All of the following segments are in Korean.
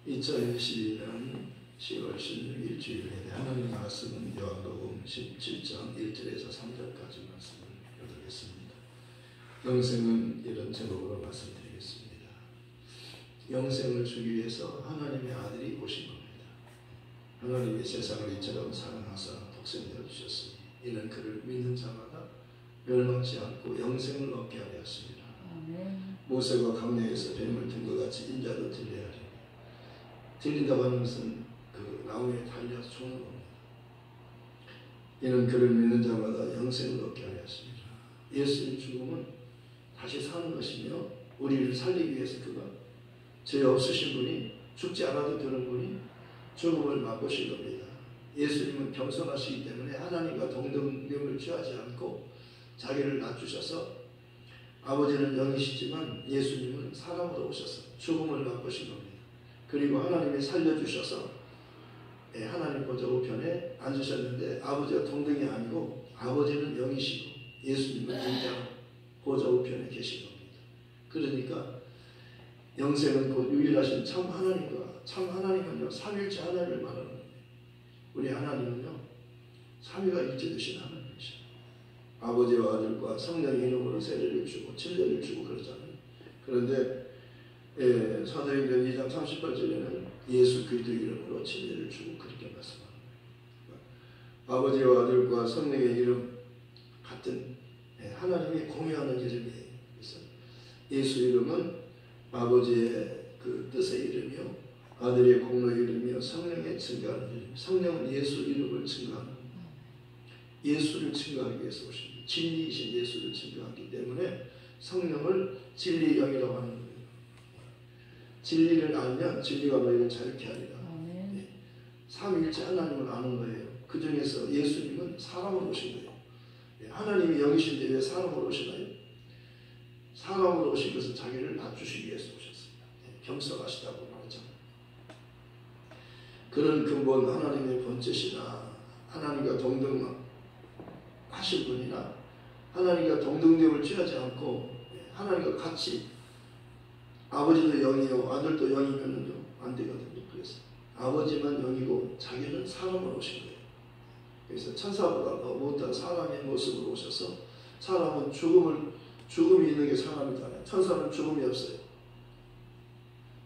2022년 10월 16일 주일에 하나님 말씀은 요한복음 17장 1절에서 3절까지 말씀을 읽어드리겠습니다. 영생은 이런 제목으로 말씀드리겠습니다. 영생을 주기 위해서 하나님의 아들이 오신 겁니다. 하나님이 세상을 이처럼 사랑하사 독생자를 주셨으니 이는 그를 믿는 자마다 멸망치 않고 영생을 얻게 하려 하십니다. 모세가 강야에서 뱀을 든 것 같이 인자도 들려야 하리니 들린다고 하는 것은 그 나무에 달려서 죽는 겁니다. 이는 그를 믿는 자마다 영생을 얻게 하려 하십니다. 예수님 죽음은 다시 사는 것이며 우리를 살리기 위해서 그가 죄 없으신 분이 죽지 않아도 되는 분이 죽음을 맛보신 겁니다. 예수님은 겸손하시기 때문에 하나님과 동등됨을 취하지 않고 자기를 낮추셔서 아버지는 영이시지만 예수님은 사람으로 오셔서 죽음을 맛보신 겁니다. 그리고 하나님이 살려주셔서 하나님 보좌 우편에 앉으셨는데 아버지와 동등이 아니고 아버지는 영이시고 예수님은 인자 보좌 우편에 계신 겁니다. 그러니까 영생은 곧 유일하신 참 하나님과 참 하나님은요 삼일째 하나님을 말하는 겁니다. 우리 하나님은요 삼위가 일체되신 하나님이시죠. 아버지와 아들과 성령의 이름으로 세례를 주고 진리를 주고 그러잖아요. 그런데 사도행전 2장 38절에는 예수 그리스도 이름으로 진리를 주고 그렇게 말씀합니다. 아버지와 아들과 성령의 이름 같은 하나님이 공유하는 이름이에요. 그래서 예수 이름은 아버지의 그 뜻의 이름이요 아들의 공로의 이름이요 성령의 증거하는 이름. 성령은 예수 이름을 증거하는 예수를 증거하기 위해서 오십니다. 진리이신 예수를 증거하기 때문에 성령을 진리의 영이라고 하는 겁니다. 진리를 알면 진리가 너희를 자유케 하리라. 삼위일체 하나님을 아는 거예요. 그 중에서 예수님은 사람으로 오신 거예요. 하나님이 영이신데 왜 사람으로 오시나요? 사람으로 오신 것은 자기를 낮추시기 위해서 오셨습니다. 겸손하시다고 말하잖아요. 그런 근본 하나님의 본체시나 하나님과 동등하신 분이나 하나님과 동등됨을 취하지 않고 하나님과 같이 아버지도 영이요 아들도 영이면은요 안 되거든요. 그래서 아버지만 영이고 자기는 사람으로 오신 거예요. 그래서 천사보다 못한 사람의 모습으로 오셔서 사람은 죽음이 있는 게 사람이잖아요. 천사는 죽음이 없어요.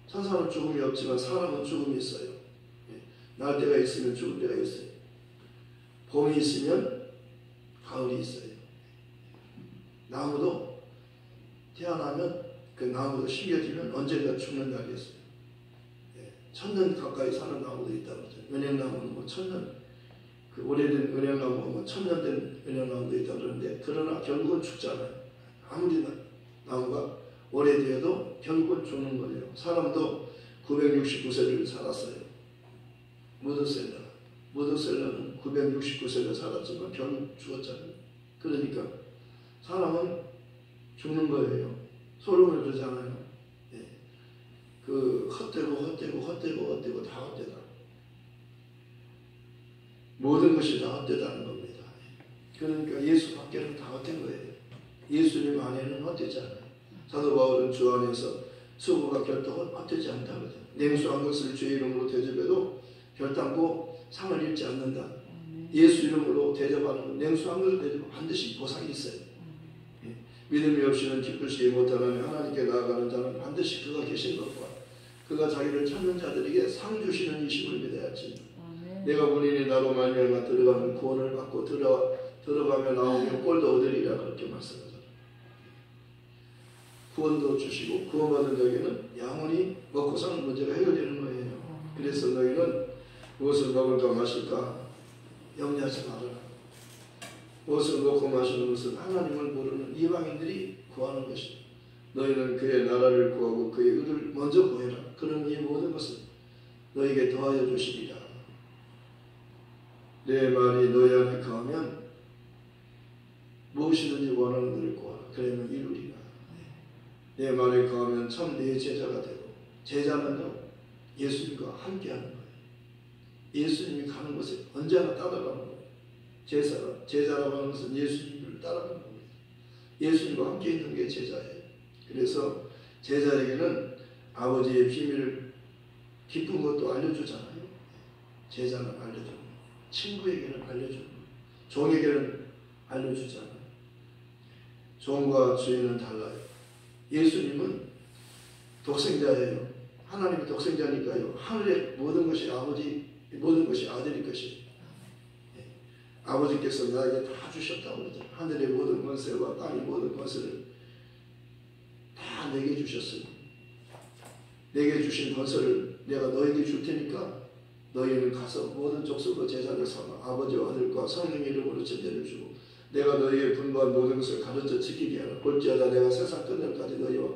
천사는 죽음이 없지만 사람은 죽음이 있어요. 날 때가 있으면 죽을 때가 있어요. 봄이 있으면 가을이 있어요. 나무도 태어나면 그 나무도 심겨지면 언젠가 죽는 날이 있어요. 천년 가까이 사는 나무도 있다고 그러죠. 은행나무는 뭐 천년, 그 오래된 은행나무가 뭐 천년 된 은행나무도 있다고 그러는데 그러나 결국은 죽잖아요. 아무리 나무가 오래되어도 결국은 죽는 거예요. 사람도 969세를 살았어요. 무드셀러는 969세를 살았지만 결국 죽었잖아요. 그러니까 사람은 죽는 거예요. 솔로몬이 그러잖아요. 그 헛되고 다 헛되다. 모든 것이 다 헛되다는 겁니다. 그러니까 예수 밖에는 다 헛된 거예요. 예수님 안에는 헛되지 않아요. 사도 바울은 주 안에서 수고가 결코 헛되지 않다거든요. 냉수한 것을 주의 이름으로 대접해도 결단코 상을 입지 않는다. 예수 이름으로 대접하는 냉수한 것을 대접하면 반드시 보상이 있어요. 믿음이 없이는 기쁘시지 못하는 하나님께 나아가는 자는 반드시 그가 계신 것과 그가 자기를 찾는 자들에게 상 주시는 이심을 믿어야지. 내가 본인이 나로 말미암아 들어가는 구원을 받고 들어가며 나오며 꼴도 얻으리라 그렇게 말씀하잖아요. 구원도 주시고 구원받은 자에게는 영원히 먹고 사는 문제가 해결되는 거예요. 그래서 너희는 무엇을 먹을까 마실까 염려하지 말아라. 무엇을 먹고 마시는 것은 하나님을 모르는 이방인들이 구하는 것이다. 너희는 그의 나라를 구하고 그의 의를 먼저 구해라. 그런 이 모든 것은 너희에게 더하여 주시리라. 내 말이 너희 안에 거하면 무엇이든지 원하는 것을 구하라. 그러면 이루리라. 내 말에 거하면 참 내 제자가 되고 제자는요 예수님과 함께하는 거예요. 예수님이 가는 곳에 언제나 따라가는 거예요. 제자라고 하는 것은 예수님을 따라가는 겁니다. 예수님과 함께 있는 게 제자예요. 그래서 제자에게는 아버지의 비밀을 기쁜 것도 알려주잖아요. 제자는 알려주고, 친구에게는 알려주고, 종에게는 알려주잖아요. 종과 주인은 달라요. 예수님은 독생자예요. 하나님이 독생자니까요. 하늘의 모든 것이 아버지, 모든 것이 아들일 것이에요. 아버지께서 나에게 다 주셨다고 그러잖아요. 하늘의 모든 권세와 땅의 모든 권세를 다 내게 주셨어요. 내게 주신 권세를 내가 너에게 줄 테니까 너희는 가서 모든 족속으로 제자를 삼아 아버지와 아들과 성령의 이름으로 제자를 주고 내가 너희의 분부한 모든 것을 가르쳐 지키게 하라. 볼지어다 내가 세상 끝날까지 너희와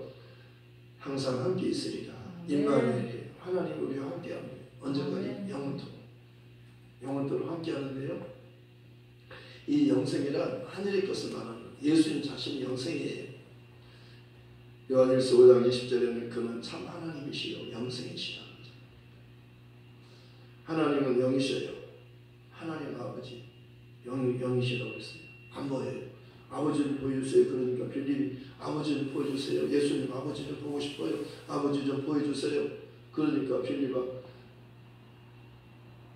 항상 함께 있으리라. 임마누엘, 하나님 우리와 함께합니다. 언제까지? 영원토록 함께하는데요. 이 영생이란 하늘의 것을 말하는 예수님 자신이 영생이에요. 요한일서 5장 20절에는 그는 참 하나님이시요 영생이시라. 하나님은 영이셔요. 하나님 아버지 영이시라고 했어요. 안 보여요. 아버지를 보여주세요. 그러니까 빌립이 아버지를 보여주세요. 예수님 아버지를 보고 싶어요. 아버지 좀 보여주세요. 그러니까 빌립아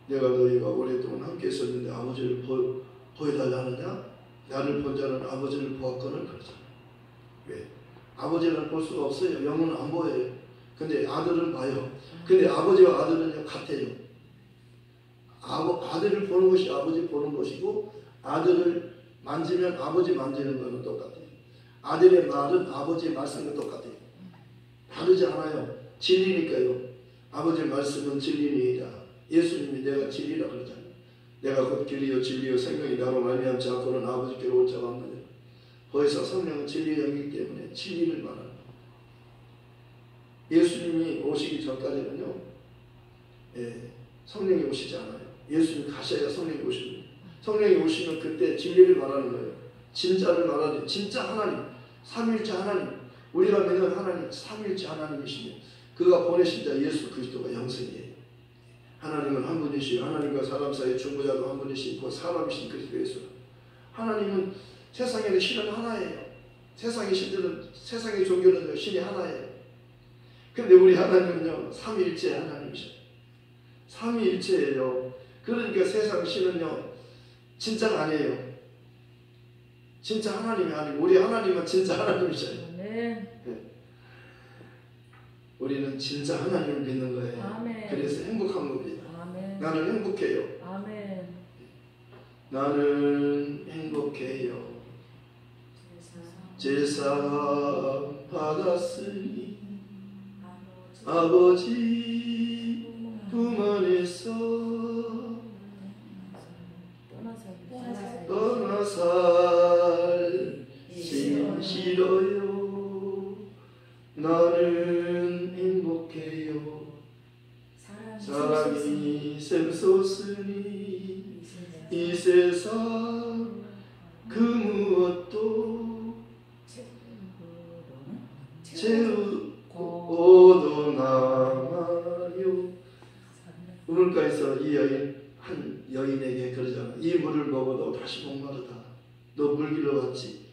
내가 너희가 오랫동안 함께 있었는데 아버지를 보여달라 하느냐? 나를 본 자는 아버지를 보았거늘 그러잖아요. 왜? 아버지를 볼 수가 없어요. 영은 안 보여요. 근데 아들은 봐요. 근데 아버지와 아들은 같아요. 아들을 보는 것이 아버지 보는 것이고 아들을 만지면 아버지 만지는 거는 똑같아요. 아들의 말은 아버지의 말씀과 똑같아요. 다르지 않아요. 진리니까요. 아버지의 말씀은 진리니이다. 예수님이 내가 진리라 그러잖아요. 내가 곧 길이요 진리요 생명이 나로 말미암지 않고는 아버지께로 올 자가 없느니라. 거기서 성령은 진리의 영이기 때문에 진리를 말하는 거예요. 예수님이 오시기 전까지는요. 성령이 오시지 않아요. 예수님이 가셔야 성령이 오십니다. 성령이 오시면 그때 진리를 말하는 거예요. 진짜를 말하는 진짜 하나님, 삼위일체 하나님, 우리가 믿는 하나님, 삼위일체 하나님이시며 그가 보내신 자 예수 그리스도가 영생이에요. 하나님은 한 분이시요 하나님과 사람 사이 중보자도 한 분이시고 사람이신 그리스도 예수. 하나님은 세상에는 신은 하나예요. 세상의 신들은 세상의 종교는 신이 하나예요. 근데 우리 하나님은요 삼위일체 하나님이셔요. 삼위일체예요. 그러니까 세상 신은요 진짜가 아니에요. 진짜 하나님이 아니고 우리 하나님은 진짜 하나님이셔요. 네. 우리는 진짜 하나님을 믿는 거예요. 아멘. 그래서 행복한 겁니다. 아멘. 나는 행복해요. 아멘. 나는 행복해요. 제사 받았으니 아버지 품 안에서 떠나 살기 싫어요. 나는 행복해요. 사랑이 샘솟으니 이 세상 그 무엇도 채우고도 남아요. 우물가에서 이 여인 한 여인에게 그러잖아. 이 물을 먹어도 다시 목마르다. 너 물길로 왔지.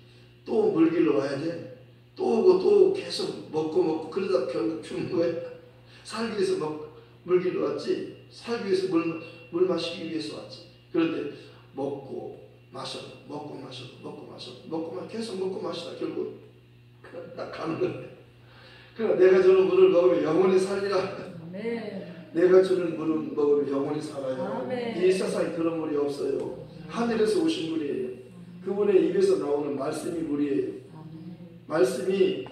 또 물길로 와야 돼. 또 오고 또 계속 먹고 그러다 결국 죽는 거야. 살기 위해서 물길로 왔지. 살기 위해서 물 마시기 위해서 왔지. 그런데 먹고 마셔 계속 먹고 마시다 결국 딱 가는 거야. 그러니까 내가 주는 물을 먹으면 영원히 살리라. 내가 주는 물을 먹으면 영원히 살아요. 아멘. 이 세상에 그런 물이 없어요. 하늘에서 오신 물이에요. 그분의 입에서 나오는 말씀이 물이에요. 아멘. 말씀이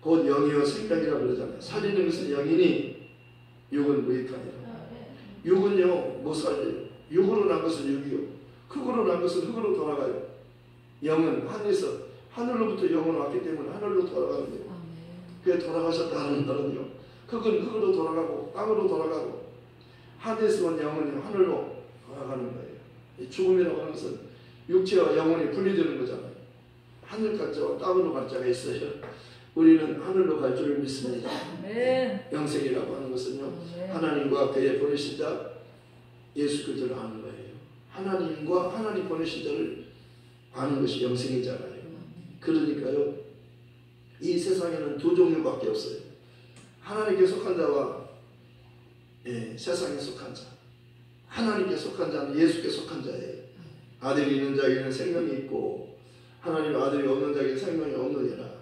곧 영이요 생명이라고 그러잖아요. 살리는 것은 영이니 육은 무익하니라. 육은요 못 살려요. 육으로 난 것은 육이요 흙으로 난 것은 흙으로 돌아가요. 영은 하늘로부터 영은 왔기 때문에 하늘로 돌아가는 거예요. 그게 돌아가셨다는 말은요 흙은 흙으로 돌아가고 땅으로 돌아가고 하늘에서 온 영은 하늘로 돌아가는 거예요. 이 죽음이라고 하는 것은 육체와 영혼이 분리되는 거잖아요. 하늘 갈자와 땅으로 갈자가 있어요. 우리는 하늘로 갈 줄을 믿습니다. 영생이라고 하는 것은요 하나님과 그의 보내신 자 예수 그리스도를 아는 거예요. 하나님과 하나님 보내신 자를 아는 것이 영생이잖아요. 그러니까요 이 세상에는 두 종류밖에 없어요. 하나님께 속한 자와 예, 세상에 속한 자. 하나님께 속한 자는 예수께 속한 자예요. 아들이 있는 자에게는 생명이 있고 하나님 아들이 없는 자에게는 생명이 없느니라.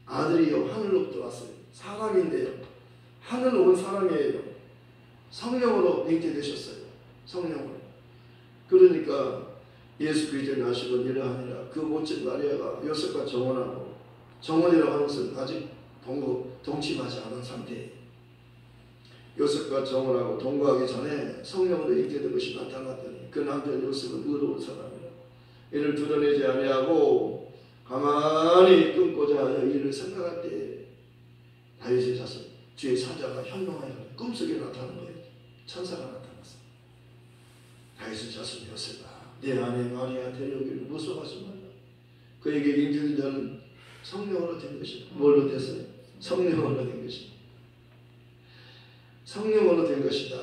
아들이요 하늘로부터 왔어요. 사람인데요. 하늘로 온 사람이에요. 성령으로 인게 되셨어요. 성령으로. 그러니까 예수 그리스도의 나심은 이러하니라. 그 모친 마리아가 요셉과 정혼하고, 정혼이라고 하는 것은 아직 동침하지 않은 상태예요. 요셉과 정혼하고 동거하기 전에 성령으로 인게 된 것이 나타났더니 그 남편 요셉은 의로운 사람이라. 이를 드러내지 아니하고 가만히 끊고자 하여 이를 생각할 때 다윗의 자손 주의 사자가 현명하여 꿈속에 나타나는 거예요. 천사가 나타났어요. 다윗의 자손 요셉아, 내 아내 마리아 데려오기를 무서워하지 말라. 그에게 인주인 자는 성령으로 된 것이다. 뭘로 됐어요? 성령으로 된 것이다. 성령으로 된 것이다.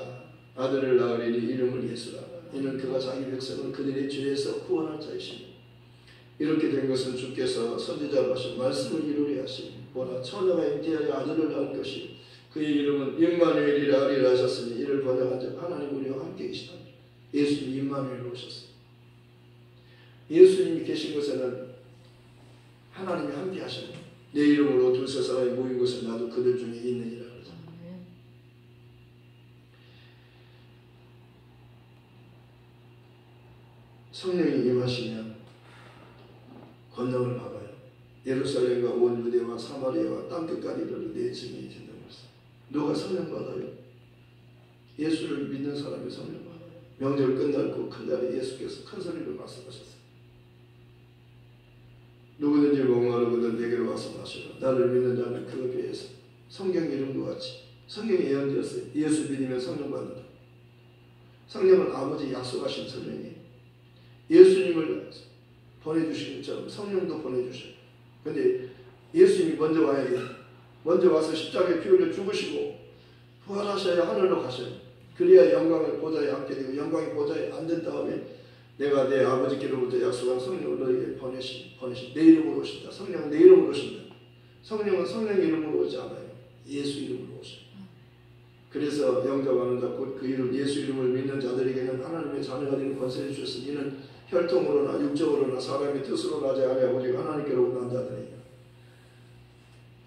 아들을 낳으리니 이름을 예수라. 이는 그가 자기 백성을 그들의 죄에서 구원할 자이시니 이렇게 된 것은 주께서 선지자로 하신 말씀을 이루리 하시니 보라 처녀가 잉태하여 아들을 낳을 것이 그의 이름은 임마누엘이라 하리라 하셨으니 이를 번역한 즉 하나님 우리와 함께 계시다. 예수님이 임마누엘로 오셨어요. 예수님이 계신 곳에는 하나님이 함께 하시는 내 이름으로 두세 사람이 모인 곳에 나도 그들 중에 있느니라 그러잖아요. 성령이 임하시면 권능을 받아요. 예루살렘과 온 유대와 사마리아와 땅끝까지 이르러 내 증인이 된다고 했어요. 누가 성령 받아요? 예수를 믿는 사람이 성령 받아요. 명절 끝날 그 날에 예수께서 큰 소리로 말씀하셨어요. 누구든지 목마르거든 내게로 와서 마시라. 나를 믿는 자는 그 배에서 성경 이름과 같이 성경이 예언되었어요. 예수 믿으면 성령 받는다. 성령은 아버지 약속하신 성령이에요. 예수님을 보내주신 것처럼 성령도 보내주셔요. 근데 예수님이 먼저 와야 돼요. 먼저 와서 십자가에 피 흘려 죽으시고 부활하셔야 하늘로 가셔요. 그래야 영광을 보좌에 앉게 되고 영광의 보좌에 앉은 다음에 내가 내 아버지께로부터 약속한 성령을 너에게 보내신 내 이름으로 오신다. 성령은 내 이름으로 오신다. 성령은 성령 이름으로 오지 않아요. 예수 이름으로 오셔요. 그래서 영접하는 자 곧 그 이름 예수 이름을 믿는 자들에게는 하나님의 자녀가 되는 권세를 주셨으니 이는 혈통으로나 육적으로나 사람의 뜻으로 나지 아니하고 오직 하나님께로부터 난 자들이에요.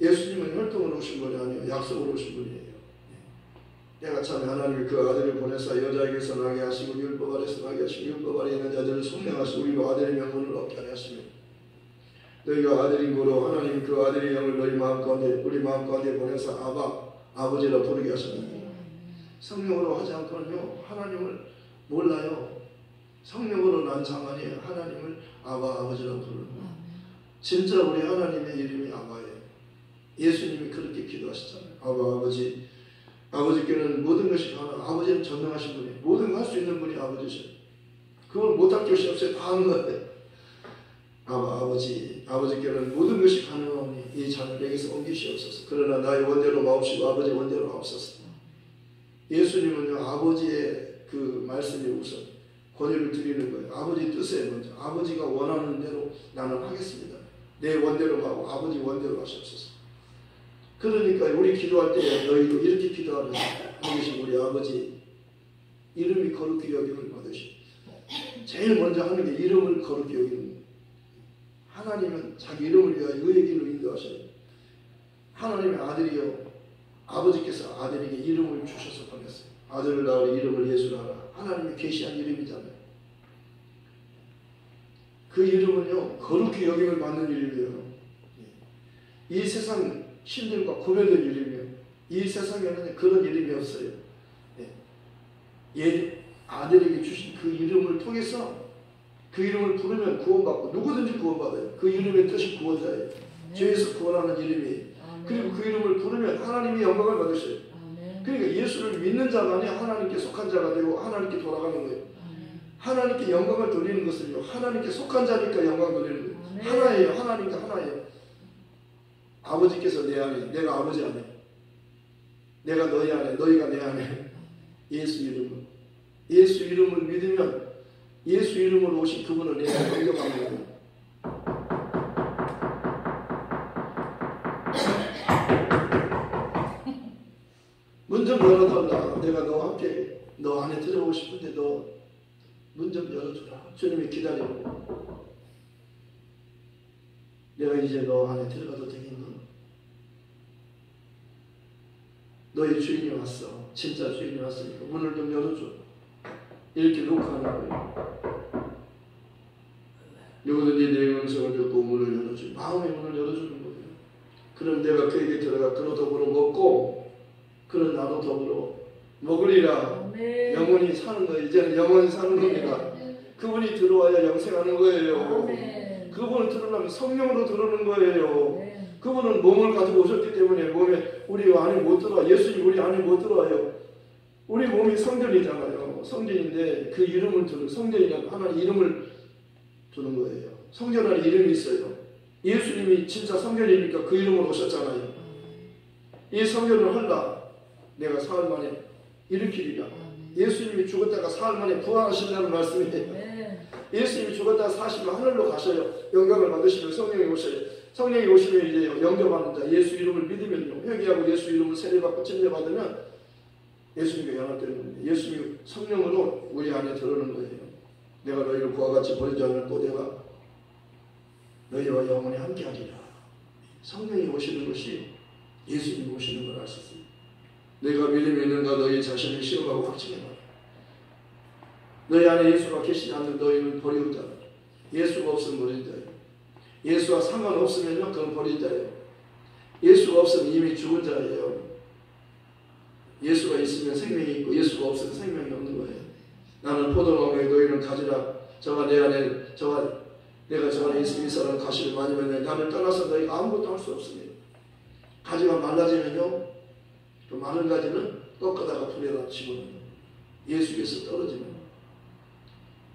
예수님은 혈통으로 오신 분이 아니에요. 약속으로 오신 분이에요. 내가 참 하나님이 그 아들을 보내사 여자에게서 나게 하시고 율법 아래서 나게 하시고 율법 아래 있는 자들을 속량하시고 우리가 아들의 명분을 얻게 하려 하시며 너희가 아들인 고로 하나님이 그 아들의 영을 너희 마음 가운데 우리 마음 가운데 보내사 아바 아버지라 부르게 하셨느니라. 성령으로 하지 않고는요 하나님을 몰라요. 성령으로 난 자만이 하나님을 아바 아버지라고 부르는 거예요. 진짜 우리 하나님의 이름이 아바예요. 예수님이 그렇게 기도하시잖아요. 아바 아버지. 아버지께는 모든 것이 가능한 아버지는 전능하신 분이에요. 모든 거 할 수 있는 분이 아버지셔요. 그걸 못할 것이 없어요. 다 하는 거예요. 아버지께는 모든 것이 가능하니 이 자녀에게서 옮기시옵소서. 그러나 나의 원대로 마옵시고 아버지 원대로 하옵소서. 예수님은요 아버지의 그 말씀이 우선 권유를 드리는 거예요. 아버지 뜻에 먼저 아버지가 원하는 대로 나는 하겠습니다. 내 원대로 하고 아버지 원대로 하시옵소서. 그러니까 우리 기도할 때 너희도 이렇게 기도하는 것이 우리 아버지 이름이 거룩히 여김을 받으시고 제일 먼저 하는 게 이름을 거룩히 여기는 거예요. 하나님은 자기 이름을 위하여 의의 길로 인도하셔요. 하나님의 아들이요 아버지께서 아들에게 이름을 주셔서 보냈어요. 아들을 낳으리 이름을 예수라 하라. 하나님이 계시한 이름이잖아요. 그 이름은요 거룩히 여김을 받는 이름이에요. 이 세상 신들과 구별된 이름이에요. 이 세상에는 그런 이름이 없어요. 아들에게 주신 그 이름을 통해서 그 이름을 부르면 구원받고 누구든지 구원받아요. 그 이름의 뜻이 구원자예요. 죄에서 구원하는 이름이에요. 그리고 그 이름을 부르면 하나님이 영광을 받으셔요. 그러니까 예수를 믿는 자만이 하나님께 속한 자가 되고 하나님께 돌아가는 거예요. 하나님께 영광을 돌리는 것은요 하나님께 속한 자니까 영광 돌리는 거예요. 하나예요. 하나니까 하나예요. 아버지께서 내 안에, 내가 아버지 안에, 내가 너희 안에, 너희가 내 안에. 예수 이름을 믿으면 예수 이름으로 오신 그분을 내가 영접하는 거예요. 문 좀 열어도 기도한다. 내가 너와 함께 너 안에 들어오고 싶은데 너 문 좀 열어주라. 주님이 기다리고. 내가 이제 너 안에 들어가도 되겠니? 너의 주인이 왔어. 진짜 주인이 왔으니까 문을 좀 열어줘. 이렇게 놓고 하는 거예요. 누구든지 내 음성을 듣고 문을 열어줘. 마음의 문을 열어주는 거예요. 그럼 내가 그에게 들어가 그로 더불어 먹고 그는 나도 더불어 먹으리라. 네. 영원히 사는 거예요. 이제는 영원히 사는 겁니다. 그분이 들어와야 영생하는 거예요. 네. 그분을 들으려면 성령으로 들어오는 거예요. 네. 그분은 몸을 가지고 오셨기 때문에 몸에 우리 안에 못 들어와. 예수님 우리 안에 못 들어와요. 우리 몸이 성전이잖아요. 성전인데 그 이름을 두는 성전이라고 하나님 이름을 두는 거예요. 성전 안에 이름이 있어요. 예수님이 진짜 성전이니까 그 이름으로 오셨잖아요. 이 성전을 헐라 내가 사흘 만에 일으키리라. 예수님이 죽었다가 사흘 만에 부활하신다는 말씀이에요. 예수님이 죽었다가 사시면 하늘로 가셔요. 영광을 받으시면 성령이 오셔요. 성령이 오시면 이제 영접하는 자 예수 이름을 믿으면요. 회개하고 예수 이름을 세례받고 침례받으면 예수님과 연합되는 겁니다. 예수님이 성령으로 우리 안에 들어오는 거예요. 내가 너희를 그와 같이 버리지 않았고 내가 너희와 영원히 함께하리라. 성령이 오시는 것이 예수님이 오시는 걸 알 수 있습니다. 내가 믿음이 있는가 너희 자신을 시험하고 확증해봐. 너희 안에 예수가 계시지 않는 너희는 버리는 자다. 예수가 없으면 버린 자예요. 예수와 상관없으면요 그건 버린 자예요. 예수가 없으면 이미 죽은 자예요. 예수가 있으면 생명이 있고 예수가 없으면 생명이 없는 거예요. 나는 포도나무에 너희는 가지라. 저가 내 안에 내가 저 안에 있으면 이 사람은 가시를 많이 맺네. 나를 떠나서 너희가 아무것도 할 수 없습니다. 가지가 말라지면요 그 마른 가지는 꺾어다가 불에다 집어넣어요. 예수께서 떨어지면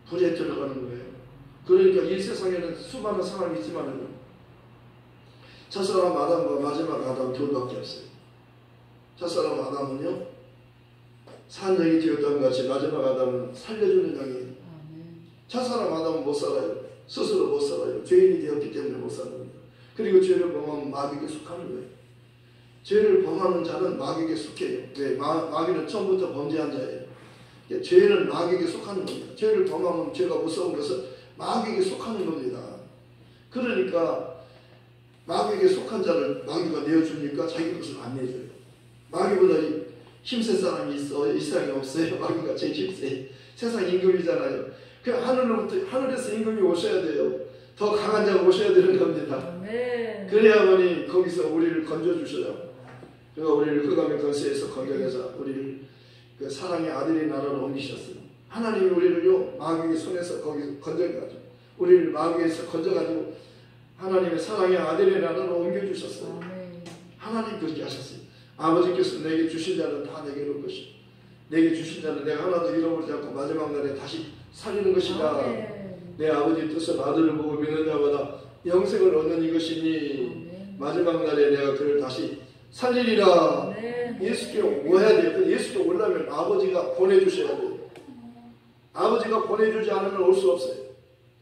불에 들어가는 거예요. 그러니까 이 세상에는 수많은 사람이 있지만 첫사람 아담과 마지막 아담 둘밖에 없어요. 첫사람 아담은요 산영이 되었던 같이 마지막 아담은 살려주는 영이에요. 첫사람 아담은 못 살아요. 스스로 못 살아요. 죄인이 되었기 때문에 못 사는 겁니다. 그리고 죄를 범하면 마귀에게 속하는 거예요. 죄를 범하는 자는 마귀에게 속해요. 왜? 마귀는 처음부터 범죄한 자예요. 죄는 마귀에게 속하는 겁니다. 죄를 범하면 죄가 무서운 것은 마귀에게 속하는 겁니다. 그러니까 마귀에게 속한 자를 마귀가 내어줍니까? 자기 것을 안 내줘요. 마귀보다 힘센 사람이 있어? 이 세상에 없어요. 마귀가 제일 힘세. 세상 임금이잖아요. 그 하늘에서 임금이 오셔야 돼요. 더 강한 자가 오셔야 되는 겁니다. 네. 그래야만이 거기서 우리를 건져주셔요. 그가 우리를 흑암의 권세에서 건져내서 우리를 그 사랑의 아들의 나라로 옮기셨어요. 하나님이 우리를요 마귀의 손에서 거기서 건져가지고 우리를 마귀에서 건져가지고 하나님의 사랑의 아들의 나라로 옮겨주셨어요. 하나님 그렇게 하셨어요. 아버지께서 내게 주신 자는 다 내게 놓을 것이고 내게 주신 자는 내가 하나도 잃어버리지 않고 마지막 날에 다시 살리는 것이다. 내 아버지 뜻은 아들을 보고 믿는 자마다 영생을 얻는 이것이니 마지막 날에 내가 그를 다시 살리리라. 예수께 오야 돼요. 예수께 오려면 아버지가 보내주셔야 돼요. 아버지가 보내주지 않으면 올 수 없어요.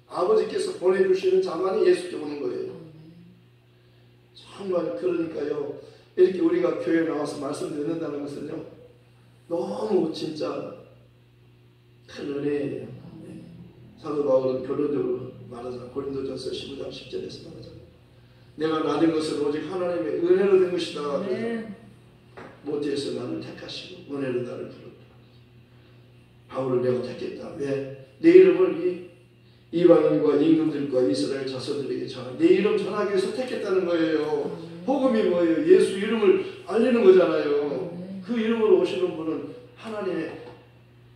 아버지께서 보내주시는 자만이 예수께 오는 거예요. 정말 그러니까요 이렇게 우리가 교회에 나와서 말씀 듣는다는 것은요 너무 진짜 큰 은혜예요. 사도 바울은 결론적으로 말하잖아요. 고린도전서 15장 10절에서 말하잖아요. 내가 나된 것은 오직 하나님의 은혜로 된 것이다. 못해서 나를 택하시고 은혜로 나를 부르다. 바울을 내가 택했다. 왜? 내 이름을 이방인과 임금들과 이스라엘 자손들에게 전하. 내 이름 전하기 위해서 택했다는 거예요. 복음이 뭐예요? 예수 이름을 알리는 거잖아요. 그 이름으로 오시는 분은 하나님의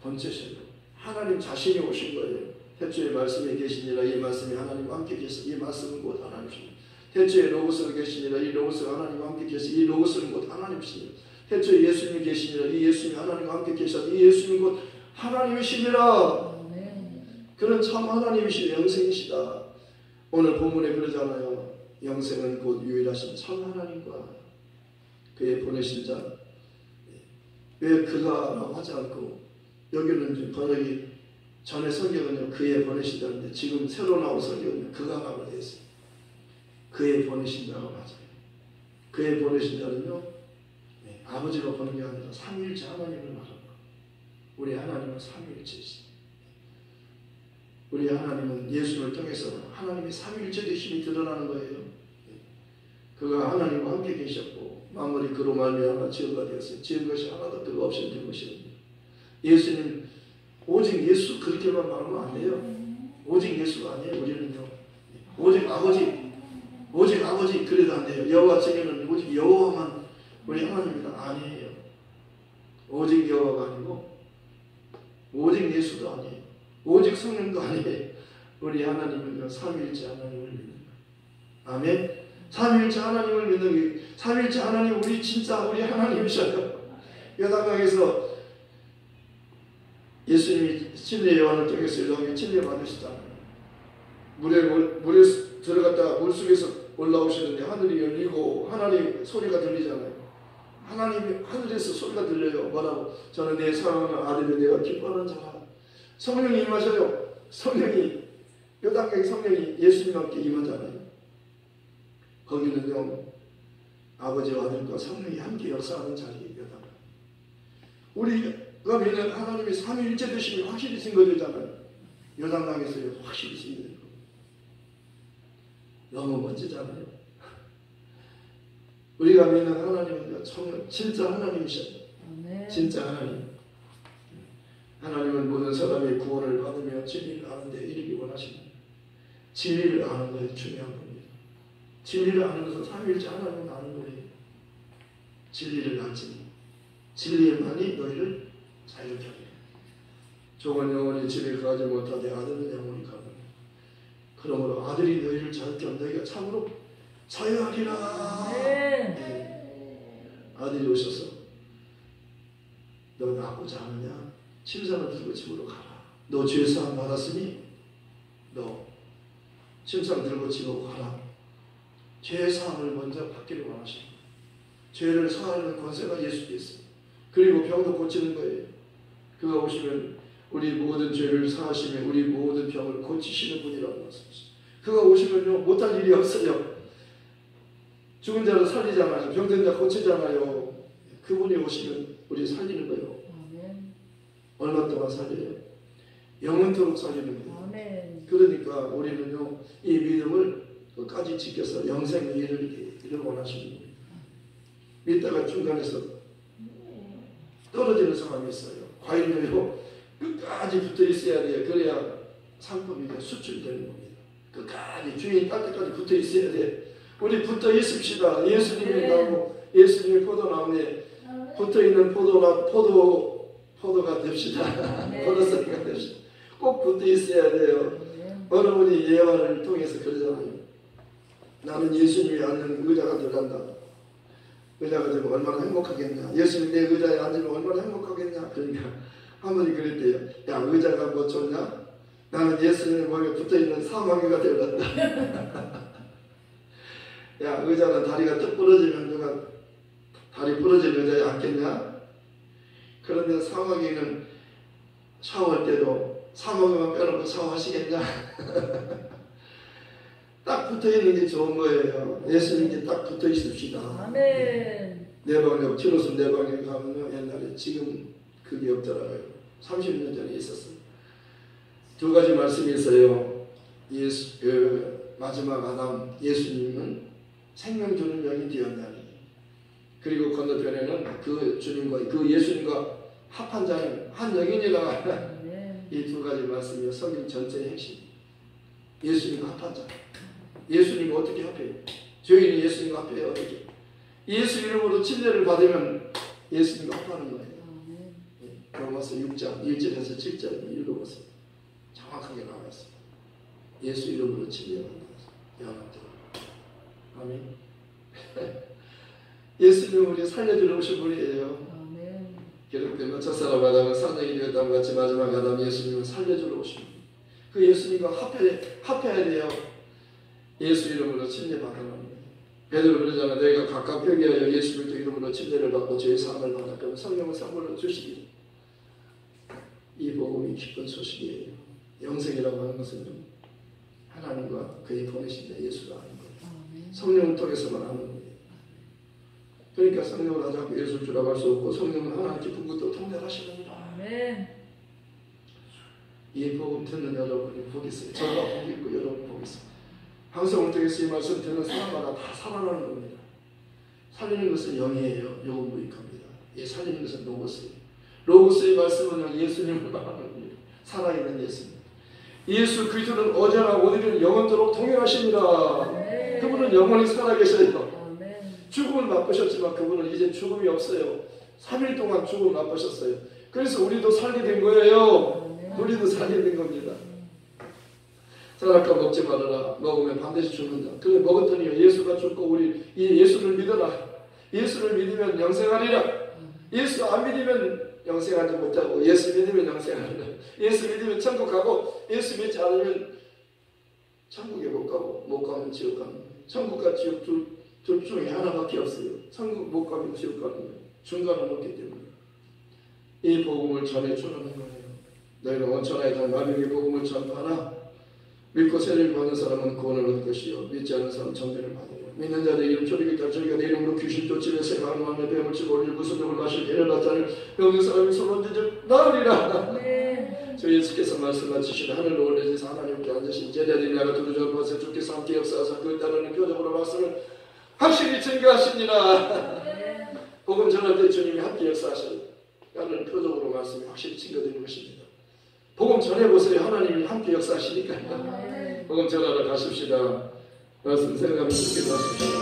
본체시고 하나님 자신이 오신 거예요. 태초에 말씀이 계시니라. 이 말씀이 하나님과 함께 계시. 이 말씀은 곧 하나님이십니다. 태초에 로고스가 계시니라. 이 로고스가 하나님과 함께 계시. 이 로고스는 곧 하나님이십니다. 태초에 예수님이 계시니라. 이 예수님이 하나님과 함께 계셔. 이 예수님이 곧 하나님이시니라. 그는 참 하나님이시고 영생이시다. 오늘 본문에 그러잖아요. 영생은 곧 유일하신 참 하나님과 그의 보내신 자. 왜 그가 라고 하지 않고 여기는 번역이 전에 성경은요 그의 보내신 자인데 지금 새로 나온 성경은요 그가 라고 되어 있어요. 그의 보내신 자가 맞아요. 그의 보내신 자는요 아버지로 보는 게 아니라 삼위일체 하나님을 말하는 거예요. 우리 하나님은 삼위일체이십니다. 우리 하나님은 예수를 통해서 하나님의 삼위일체의 힘이 드러나는 거예요. 그가 하나님과 함께 계셨고 만물이 그로 말미암아 지은 바 되었어요. 지은 것이 하나도 그가 없이 된 것이 없습니다. 예수님 오직 예수 그렇게만 말하면 안 돼요. 오직 예수가 아니에요. 우리는요. 오직 아버지 그래도 안 돼요. 여호와 증인은 오직 여호와만 우리 하나님이다. 아니에요. 오직 여호와가 아니고 오직 예수도 아니에요. 오직 성령도 아니에요. 우리 하나님은요 삼위일체 하나님을 믿는 거예요. 아멘. 삼위일체 하나님을 믿는 게 삼위일체 하나님 우리 진짜 우리 하나님이셔요. 요단강에서 예수님이 진리의 요한을 통해서 요단강에 진리 받으시잖아요. 물에 들어갔다가 물속에서 올라오시는데 하늘이 열리고 하나님 소리가 들리잖아요. 하나님이 하늘에서 소리가 들려요. 뭐라고? 저는 내 사랑하는 아들이 내가 기뻐하는 자라. 성령이 임하셔요. 성령이 요단강에 성령이 예수님과 함께 임하잖아요. 거기는요 아버지와 아들과 성령이 함께 역사하는 자리예요. 요단강. 우리가 믿는 하나님이 삼위일체 되심이 확실히 증거되잖아요. 요단강에서요 확실히 증거돼요. 너무 멋지잖아요. 우리가 믿는 하나님은 진짜 하나님이셔요. 진짜 하나님. 하나님은 모든 사람이 구원을 받으며 진리를 아는 데 이르기 원하십니다. 진리를 아는 것이 중요한 겁니다. 진리를 아는 것은 삼위일체 하나님은 아는 거예요. 진리를 알지. 진리만이 너희를 자유케 하리라. 종은 영원히 집에 가지 못하되 아들은 영원히 가느니라. 그러므로 아들이 너희를 자유케 하면 너희가 참으로 자유하리라. 네. 아들이 오셔서 너 나쁘지 않느냐? 침상을 들고 집으로 가라. 너 죄사함 받았으니 너 침상 들고 집으로 가라. 죄사함을 먼저 받기를 원하십니다. 죄를 사하는 권세가 예수께 있습니다. 그리고 병도 고치는 거예요. 그가 오시면 우리 모든 죄를 사하시며 우리 모든 병을 고치시는 분이라고 말씀하셨습니다. 그가 오시면요 못할 일이 없어요. 죽은 자를 살리잖아요. 병든 자 고치잖아요. 그분이 오시면 우리 살리는 거예요. 얼마 동안 살려요? 영원토록 살리는 거예요. 그러니까 우리는요 이 믿음을 끝까지 지켜서 영생에 이르기를 원하시는 거예요. 믿다가 중간에서 떨어지는 상황이 있어요. 과일도요 끝까지 붙어 있어야 돼요. 그래야 상품이 수출되는 겁니다. 끝까지 주인이 딸 때까지 붙어 있어야 돼. 우리 붙어 있읍시다. 예수님이 나고 예수님의 포도나무에 붙어 있는 포도가 됩시다. 포도송이가 됩시다. 꼭 붙어 있어야 돼요. 어느 분이 예화를 통해서 그러잖아요. 나는 예수님이 앉는 의자가 되란다. 의자가 되면 얼마나 행복하겠냐. 예수님 내 의자에 앉으면 얼마나 행복하겠냐. 그러니까 한 분이 그랬대요. 야 의자가 뭐 좋냐? 나는 예수님의 몸에 붙어있는 사마귀가 되란다. 야 의자는 다리가 뚝 부러지면 누가 다리 부러진 의자에 앉겠냐? 그런데 사마귀는 샤워할 때도 사마귀만 빼놓고 샤워하시겠냐? 딱 붙어있는 게 좋은 거예요. 예수님께 딱 붙어 있읍시다. 아멘. 내 방에 티로스 내 방에 가면 옛날에 지금 그게 없더라고요. 30년 전에 있었어요. 두 가지 말씀이 있어요. 마지막 아담 예수님은 생명 주는 영이 되었나니 그리고 건너편에는 그 주님과 그 예수님과 합한 자는 한 영이니라. 이 두 가지 말씀이 성경 전체의 핵심. 예수님과 합한 자. 예수님과 어떻게 합해요? 죄인이 예수님과 합해요. 어떻게? 예수 이름으로 침례를 받으면 예수님과 합하는 거예요. 로마서 6장 1절에서 7절 읽어보세요. 정확하게 나와 있습니다. 예수 이름으로 침례받는 연합들. 아멘. 예수님은 우리 살려주러 오신 분이에요. 기록된 첫사람 아담은 산적이 되었다는 같이 마지막 아담 예수님은 살려주러 오신 분. 그 예수님과 합해야 돼요. 예수 이름으로 침례받으라는 거예요. 베드로 그러잖아. 너희가 각각 회개하여 예수 그리스도 이름으로 침례를 받고 죄의 사함을 받아 그러면 성령을 선물로 주시기를. 이 복음이 기쁜 소식이에요. 영생이라고 하는 것은 하나님과 그의 보내신 자 예수가 아는 거예요. 성령을 통해서만 아는 거예요. 그러니까 성령을 하지 않고 예수를 주라고 할 수 없고 성령은 하나님께 분부도 통달하시느니라. 이 복음 듣는 여러분이 복이 있어요. 저가 복이 있고 여러분 복이 있어요. 방송을 통해서 이 말씀 듣는 사람마다 다 살아나는 겁니다. 살리는 것은 영이에요. 영은 무익합니다. 예, 살리는 것은 로고스예요. 로고스의 말씀은 예수님을 말하는 겁니다. 살아있는 예수님. 예수 그리스도는 어제나 오늘은 영원토록 동일하십니다. 그분은 영원히 살아계셔요. 죽음은 맛보셨지만 그분은 이제 죽음이 없어요. 3일 동안 죽음을 맛보셨어요. 그래서 우리도 살게 된 거예요. 우리도 살게 된 겁니다. 살아까 먹지 말아라. 먹으면 반드시 죽는다. 그래 먹었더니 예수가 죽고 우리 이 예수를 믿어라. 예수를 믿으면 영생하리라. 예수 안 믿으면 영생하지 못하고 예수 믿으면 영생하리라. 예수 믿으면 천국 가고 예수 믿지 않으면 천국에 못 가고 못 가면 지옥 가는 거예요. 천국과 지옥 둘 중에 하나밖에 없어요. 천국 못 가면 지옥 가는 거예요. 중간은 없기 때문에 이 복음을 전해주는 거예요. 너희는 원천하에 단 만민의 복음을 전파하라. 믿고 세례를 받는 사람은 구원을 얻을 것이요 믿지 않는 사람은 정죄를 받으리라. 믿는 자들 이름 소리겠다. 저희가 내 이름으로 귀신 쫓으며 새가 마음에 뱀을 치고 올릴 무슨 놈을 마실 개를 낳자를 병든 사람이 손 얹으면 나으리라. 저 예수께서 말씀하시신 하늘로 올려지사 하나님께 앉으신 제자들이 나가 두루저 벗어 주께서 함께 역사하사 그 따르는 표적으로 말씀을 확실히 증거하시니라. 복음 전할 때 주님이 함께 역사하셔요. 나는 표적으로 말씀이 확실히 증거되는 것입니다. 복음 전해보세요. 하나님이 함께 역사하시니까요. 복음 전하러 가십시다. 말씀 생각하면서 기도하십시다.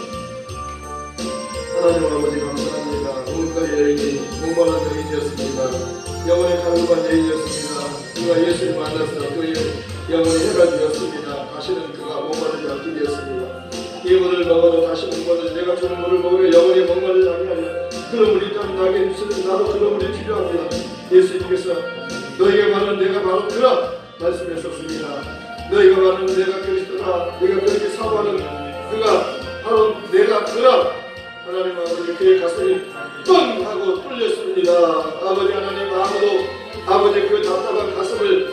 하나님 아버지 감사합니다. 우물가 여인이 목마른 여인이었습니다. 영혼의 가루반 여인이었습니다. 그가 예수를 만나서 그의 영혼이 해가 되었습니다. 다시는 그가 목마르지 않게 되었습니다. 이 물을 먹어도 다시 목마르지 내가 주는 물을 먹으면 영혼이 목마르지 않게 하리라. 그런 물이 있다면 나에게 주시는 나도 그런 물이 필요합니다. 예수님께서 너희가 말하는 내가 바로 그라 말씀하셨습니다. 너희가 말하는 내가 그리스도라. 내가 그렇게 사모하는 그가 바로 내가 그라. 하나님 아버지 그의 가슴이 뻥 하고 뚫렸습니다. 아버지 하나님 아무도 아버지 그 답답한 가슴을